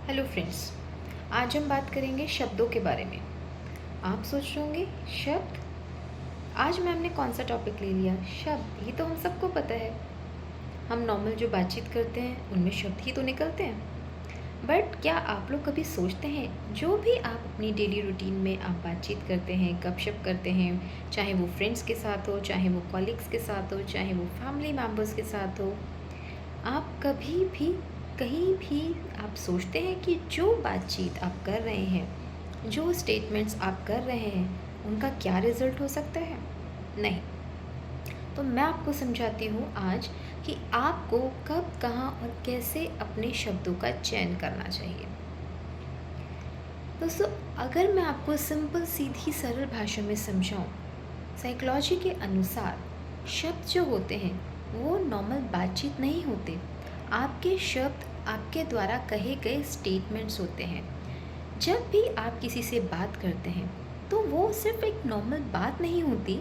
Hello friends. आज हम बात करेंगे शब्दों के बारे में। आप सोच रहे होंगे शब्द, आज मैम ने कौन सा टॉपिक ले लिया। शब्द, ये तो हम सबको पता है। हम नॉर्मल जो बातचीत करते हैं उनमें शब्द ही तो निकलते हैं। बट क्या आप लोग कभी सोचते हैं, जो भी आप अपनी डेली रूटीन में आप बातचीत करते हैं, गपशप करते हैं, चाहे वो फ्रेंड्स के साथ हो, चाहे वो कॉलीग्स के साथ हो, चाहे वो फैमिली मेम्बर्स के साथ हो, आप कभी भी कहीं भी आप सोचते हैं कि जो बातचीत आप कर रहे हैं, जो स्टेटमेंट्स आप कर रहे हैं, उनका क्या रिज़ल्ट हो सकता है? नहीं। तो मैं आपको समझाती हूँ आज कि आपको कब, कहाँ और कैसे अपने शब्दों का चयन करना चाहिए। दोस्तों, अगर मैं आपको सिंपल, सीधी, सरल भाषा में समझाऊँ, साइकोलॉजी के अनुसार शब्द जो होते हैं वो नॉर्मल बातचीत नहीं होते। आपके शब्द आपके द्वारा कहे गए स्टेटमेंट्स होते हैं। जब भी आप किसी से बात करते हैं तो वो सिर्फ एक नॉर्मल बात नहीं होती।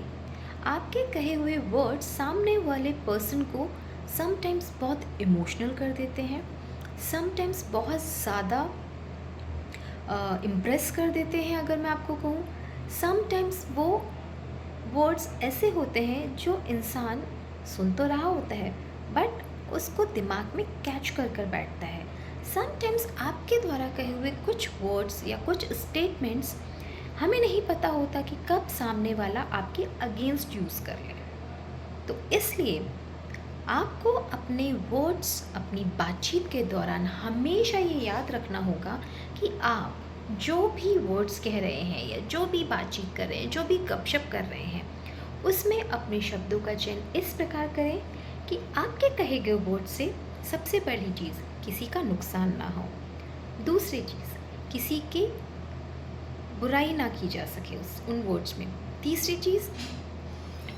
आपके कहे हुए वर्ड्स सामने वाले पर्सन को समटाइम्स बहुत इमोशनल कर देते हैं, समटाइम्स बहुत ज़्यादा इम्प्रेस कर देते हैं। अगर मैं आपको कहूँ, समटाइम्स वो वर्ड्स ऐसे होते हैं जो इंसान सुन तो रहा होता है बट उसको दिमाग में कैच कर बैठता है। समटाइम्स आपके द्वारा कहे हुए कुछ वर्ड्स या कुछ स्टेटमेंट्स हमें नहीं पता होता कि कब सामने वाला आपके अगेंस्ट यूज़ कर ले। तो इसलिए आपको अपने वर्ड्स, अपनी बातचीत के दौरान हमेशा ये याद रखना होगा कि आप जो भी वर्ड्स कह रहे हैं या जो भी बातचीत कर रहे हैं, जो भी गपशप कर रहे हैं, उसमें अपने शब्दों का चयन इस प्रकार करें कि आपके कहे गए वर्ड से सबसे पहली चीज़, किसी का नुकसान ना हो। दूसरी चीज़, किसी की बुराई ना की जा सके उन वर्ड्स में। तीसरी चीज़,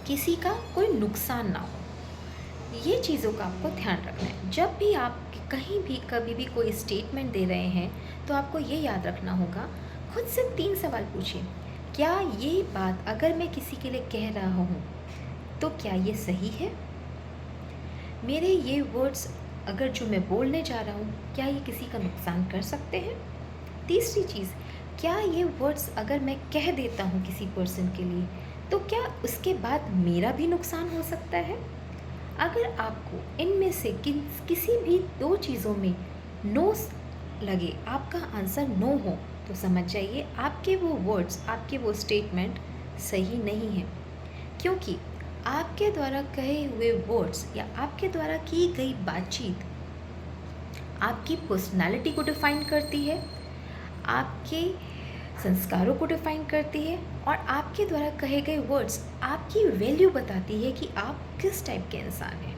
किसी का कोई नुकसान ना हो। ये चीज़ों का आपको ध्यान रखना है। जब भी आप कहीं भी कभी भी कोई स्टेटमेंट दे रहे हैं तो आपको ये याद रखना होगा, खुद से 3 सवाल पूछिए। क्या ये बात अगर मैं किसी के लिए कह रहा हूँ तो क्या ये सही है? मेरे ये वर्ड्स अगर जो मैं बोलने जा रहा हूँ, क्या ये किसी का नुकसान कर सकते हैं? तीसरी चीज़, क्या ये वर्ड्स अगर मैं कह देता हूँ किसी पर्सन के लिए तो क्या उसके बाद मेरा भी नुकसान हो सकता है? अगर आपको इनमें से किसी भी 2 चीज़ों में नो लगे, आपका आंसर नो हो, तो समझ जाइए आपके वो वर्ड्स, आपके वो स्टेटमेंट सही नहीं हैं। क्योंकि आपके द्वारा कहे हुए वर्ड्स या आपके द्वारा की गई बातचीत आपकी पर्सनालिटी को डिफ़ाइन करती है, आपके संस्कारों को डिफ़ाइन करती है और आपके द्वारा कहे गए वर्ड्स आपकी वैल्यू बताती है कि आप किस टाइप के इंसान हैं।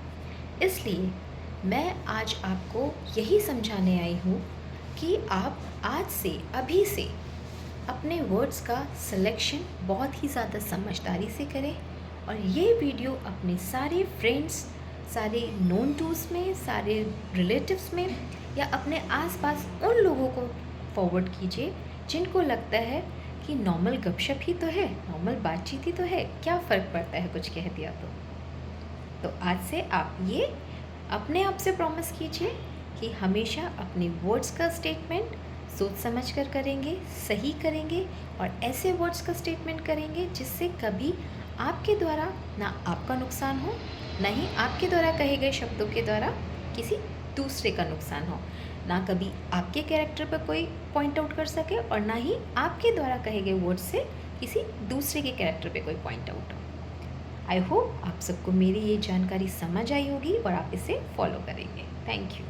इसलिए मैं आज आपको यही समझाने आई हूँ कि आप आज से, अभी से अपने वर्ड्स का सिलेक्शन बहुत ही ज़्यादा समझदारी से करें और ये वीडियो अपने सारे फ्रेंड्स, सारे नोन टूस में, सारे रिलेटिव्स में या अपने आसपास उन लोगों को फॉरवर्ड कीजिए जिनको लगता है कि नॉर्मल गपशप ही तो है, नॉर्मल बातचीत ही तो है, क्या फ़र्क पड़ता है कुछ कह दिया तो आज से आप ये अपने आप से प्रॉमिस कीजिए कि हमेशा अपने वर्ड्स का स्टेटमेंट सोच समझ कर करेंगे, सही करेंगे और ऐसे वर्ड्स का स्टेटमेंट करेंगे जिससे कभी आपके द्वारा ना आपका नुकसान हो, ना ही आपके द्वारा कहे गए शब्दों के द्वारा किसी दूसरे का नुकसान हो, ना कभी आपके कैरेक्टर पर कोई पॉइंट आउट कर सके और ना ही आपके द्वारा कहे गए वर्ड्स से किसी दूसरे के कैरेक्टर पे कोई पॉइंट आउट हो। आई होप आप सबको मेरी ये जानकारी समझ आई होगी और आप इसे फॉलो करेंगे। Thank you.